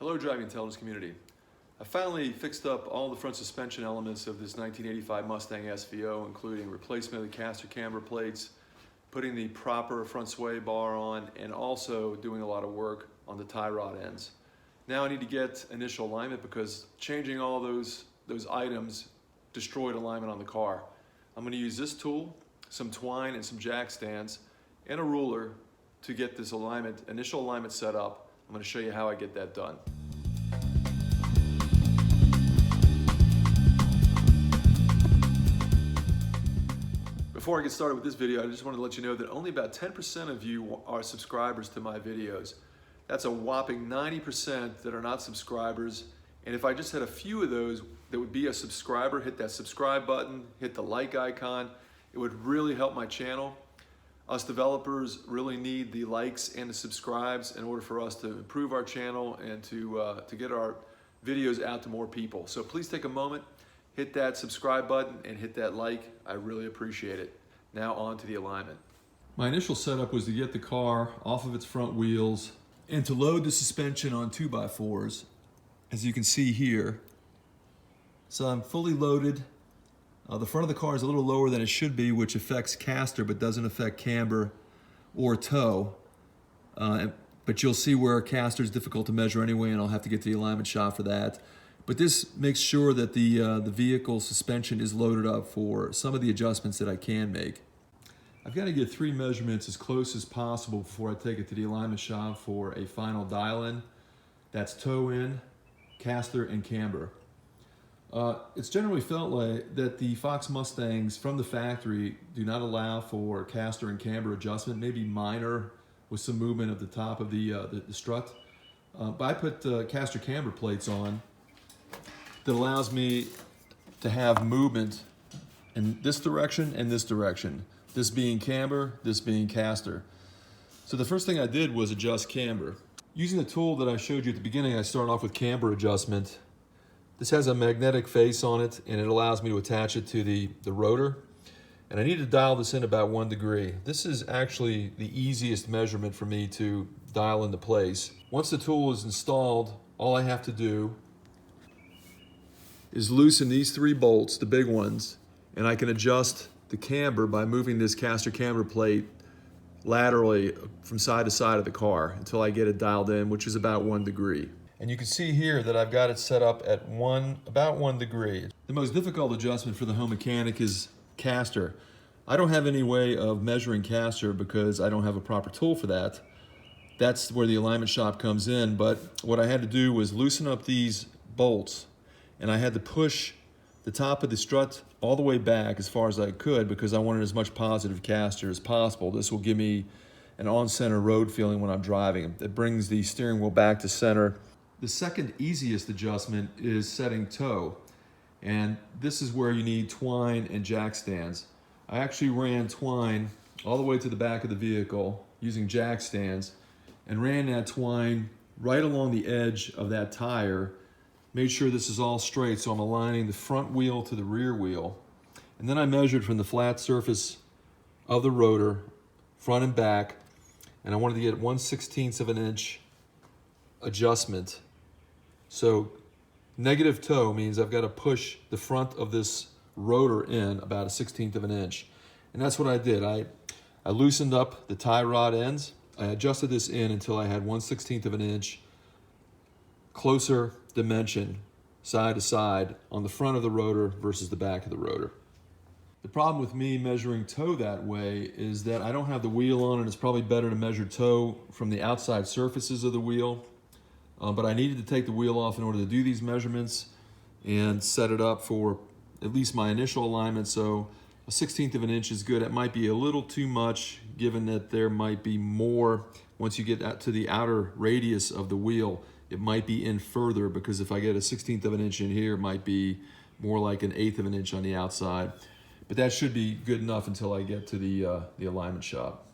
Hello, driving intelligence community. I finally fixed up all the front suspension elements of this 1985 Mustang SVO, including replacement of the caster camber plates, putting the proper front sway bar on, and also doing a lot of work on the tie rod ends. Now I need to get initial alignment because changing all those items destroyed alignment on the car. I'm going to use this tool, some twine and some jack stands, and a ruler to get this initial alignment set up. I'm going to show you how I get that done. Before I get started with this video, I just want to let you know that only about 10% of you are subscribers to my videos. That's a whopping 90% that are not subscribers. And if I just had a few of those that would be a subscriber, hit that subscribe button, hit the like icon, it would really help my channel. Us developers really need the likes and the subscribes in order for us to improve our channel and to get our videos out to more people. So please take a moment, hit that subscribe button and hit that like. I really appreciate it. Now on to the alignment. My initial setup was to get the car off of its front wheels and to load the suspension on 2x4s, as you can see here. So I'm fully loaded. The front of the car is a little lower than it should be, which affects caster but doesn't affect camber or toe. But you'll see where caster is difficult to measure anyway, and I'll have to get to the alignment shop for that. But this makes sure that the vehicle suspension is loaded up for some of the adjustments that I can make. I've got to get 3 measurements as close as possible before I take it to the alignment shop for a final dial-in. That's toe in, caster, and camber. It's generally felt like that the Fox Mustangs from the factory do not allow for caster and camber adjustment, maybe minor with some movement of the top of the strut. But I put caster camber plates on that allows me to have movement in this direction and this direction. This being camber, this being caster. So the first thing I did was adjust camber. Using the tool that I showed you at the beginning, I start off with camber adjustment. This has a magnetic face on it and it allows me to attach it to the rotor. And I need to dial this in about 1 degree. This is actually the easiest measurement for me to dial into place. Once the tool is installed, all I have to do is loosen these 3 bolts, the big ones, and I can adjust the camber by moving this caster camber plate laterally from side to side of the car until I get it dialed in, which is about 1 degree. And you can see here that I've got it set up at about 1 degree. The most difficult adjustment for the home mechanic is caster. I don't have any way of measuring caster because I don't have a proper tool for that. That's where the alignment shop comes in, but what I had to do was loosen up these bolts, and I had to push the top of the strut all the way back as far as I could because I wanted as much positive caster as possible. This will give me an on-center road feeling when I'm driving. It brings the steering wheel back to center. The second easiest adjustment is setting toe, and this is where you need twine and jack stands. I actually ran twine all the way to the back of the vehicle using jack stands and ran that twine right along the edge of that tire. Made sure this is all straight, so I'm aligning the front wheel to the rear wheel. And then I measured from the flat surface of the rotor, front and back, and I wanted to get 1/16 of an inch adjustment. So negative toe means I've got to push the front of this rotor in about 1/16 of an inch. And that's what I did. I loosened up the tie rod ends. I adjusted this in until I had 1/16 of an inch closer dimension side to side on the front of the rotor versus the back of the rotor. The problem with me measuring toe that way is that I don't have the wheel on, and it's probably better to measure toe from the outside surfaces of the wheel. But I needed to take the wheel off in order to do these measurements and set it up for at least my initial alignment. So 1/16 of an inch is good. It might be a little too much given that there might be more once you get out to the outer radius of the wheel. It might be in further because if I get 1/16 of an inch in here, it might be more like 1/8 of an inch on the outside. But that should be good enough until I get to the alignment shop.